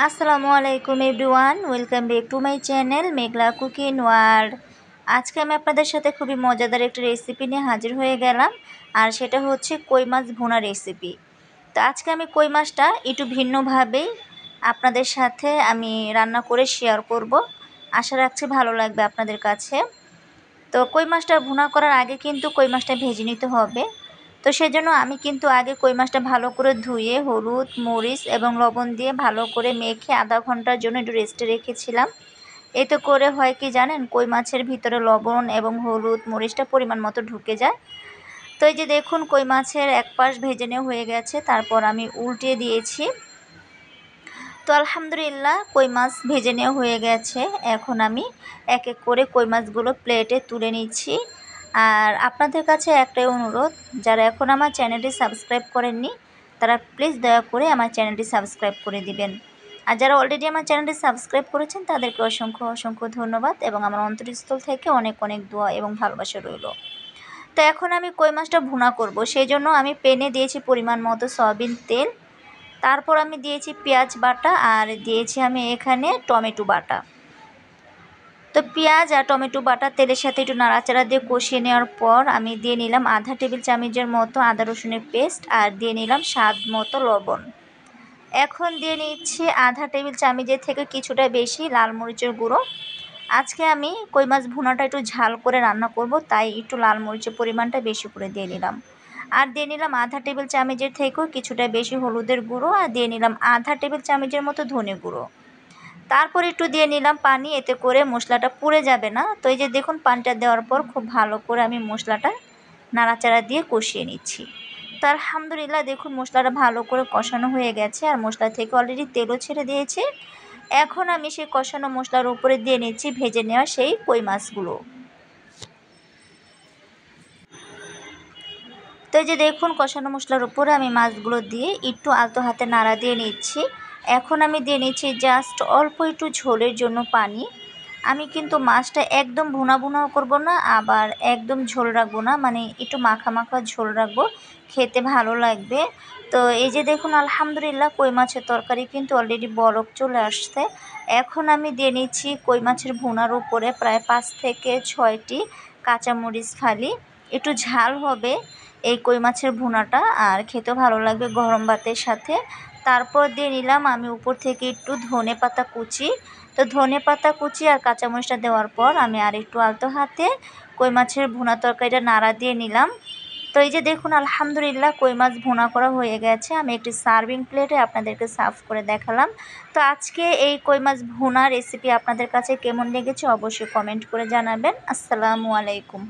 আসসালামু আলাইকুম everyone, welcome back to my channel Meghla cooking world. আজকে আমি আপনাদের সাথে খুবই মজাদার একটা রেসিপি নিয়ে হাজির হয়ে গেলাম, আর সেটা হচ্ছে কই মাছ ভুনা রেসিপি। তো আজকে আমি কই মাছটা একটু ভিন্নভাবেই আপনাদের সাথে আমি রান্না করে শেয়ার করব। আশা রাখছি ভালো লাগবে আপনাদের কাছে। তো কই মাছটা ভুনা করার আগে কিন্তু কই মাছটা ভেজে নিতে হবে। তো সেজন্য আমি কিন্তু আগে কই মাছটা ভালো করে ধুয়ে হলুদ, মরিচ এবং লবণ দিয়ে ভালো করে মেখে আধা ঘন্টার জন্য একটু রেস্টে রেখেছিলাম। এতে করে হয় কি জানেন, কই মাছের ভিতরে লবণ এবং হলুদ মরিচটা পরিমাণ মতো ঢুকে যায়। তো এই যে দেখুন, কই মাছের এক পাশ ভেজে নেওয়া হয়ে গেছে, তারপর আমি উল্টে দিয়েছি। তো আলহামদুলিল্লাহ কই মাছ ভেজে নেওয়া হয়ে গেছে। এখন আমি এক এক করে কই মাছগুলো প্লেটে তুলে নিচ্ছি। আর আপনাদের কাছে একটাই অনুরোধ, যারা এখন আমার চ্যানেলটি সাবস্ক্রাইব করেননি তারা প্লিজ দয়া করে আমার চ্যানেলটি সাবস্ক্রাইব করে দিবেন। আর যারা অলরেডি আমার চ্যানেলটি সাবস্ক্রাইব করেছেন তাদেরকে অসংখ্য অসংখ্য ধন্যবাদ এবং আমার অন্তরস্থল থেকে অনেক অনেক দোয়া এবং ভালোবাসা রইল। তো এখন আমি কই মাছটা ভুনা করব, সেই জন্য আমি প্যানে দিয়েছি পরিমাণ মতো সয়াবিন তেল। তারপর আমি দিয়েছি পেঁয়াজ বাটা আর দিয়েছি আমি এখানে টমেটো বাটা। তো পেঁয়াজ আর টমেটো বাটা তেলের সাথে একটু নাড়াচাড়া দিয়ে কষিয়ে নেওয়ার পর আমি দিয়ে নিলাম আধা টেবিল চামচের মতো আদা রসুনের পেস্ট আর দিয়ে নিলাম স্বাদ মতো লবণ। এখন দিয়ে নিচ্ছি আধা টেবিল চামচের থেকে কিছুটা বেশি লাল মরিচের গুঁড়ো। আজকে আমি কই মাছ ভুনাটা একটু ঝাল করে রান্না করব, তাই একটু লাল মরিচের পরিমাণটা বেশি করে দিয়ে নিলাম। আর দিয়ে নিলাম আধা টেবিল চামচের থেকেও কিছুটা বেশি হলুদের গুঁড়ো, আর দিয়ে নিলাম আধা টেবিল চামচের মতো ধনে গুঁড়ো। তারপর একটু দিয়ে নিলাম পানি, এতে করে মশলাটা পুড়ে যাবে না। তো এই যে দেখুন, পানিটা দেওয়ার পর খুব ভালো করে আমি মশলাটা নাড়াচাড়া দিয়ে কষিয়ে নিচ্ছি। তো আলহামদুলিল্লাহ দেখুন, মশলাটা ভালো করে কষানো হয়ে গেছে আর মশলা থেকে অলরেডি তেলও ছেড়ে দিয়েছে। এখন আমি সেই কষানো মশলার উপরে দিয়ে নিচ্ছি ভেজে নেওয়া সেই কই মাছগুলো। তো এই যে দেখুন, কষানো মশলার উপরে আমি মাছগুলো দিয়ে একটু আলতো হাতে নাড়া দিয়ে নিচ্ছি। এখন আমি দিয়ে নিচ্ছি জাস্ট অল্প একটু ঝোলের জন্য পানি। আমি কিন্তু মাছটা একদম ভুনা ভুনাও করব না, আবার একদম ঝোল রাখবো না, মানে একটু মাখা মাখা ঝোল রাখবো, খেতে ভালো লাগবে। তো এই যে দেখুন, আলহামদুলিল্লাহ কই মাছের তরকারি কিন্তু অলরেডি বলক চলে আসছে। এখন আমি দিয়ে নিচ্ছি কই মাছের ভুনার উপরে প্রায় 5 থেকে 6টি কাঁচামরিচ ফালি। একটু ঝাল হবে এই কই মাছের ভুনাটা, আর খেতেও ভালো লাগবে গরম ভাতের সাথে। তারপর দিয়ে নিলাম আমি উপর থেকে একটু ধনেপাতা কুচি। তো ধনেপাতা কুচি আর কাঁচামরিচটা দেওয়ার পর আমি আর একটু আলতো হাতে কই মাছের ভুনা তরকারিটা নাড়া দিয়ে নিলাম। তো এই যে দেখুন, আলহামদুলিল্লাহ কই মাছ ভুনা করা হয়ে গেছে। আমি একটি সার্ভিং প্লেটে আপনাদেরকে সার্ভ করে দেখালাম। তো আজকে এই কই মাছ ভুনা রেসিপি আপনাদের কাছে কেমন লেগেছে অবশ্যই কমেন্ট করে জানাবেন। আসসালামু আলাইকুম।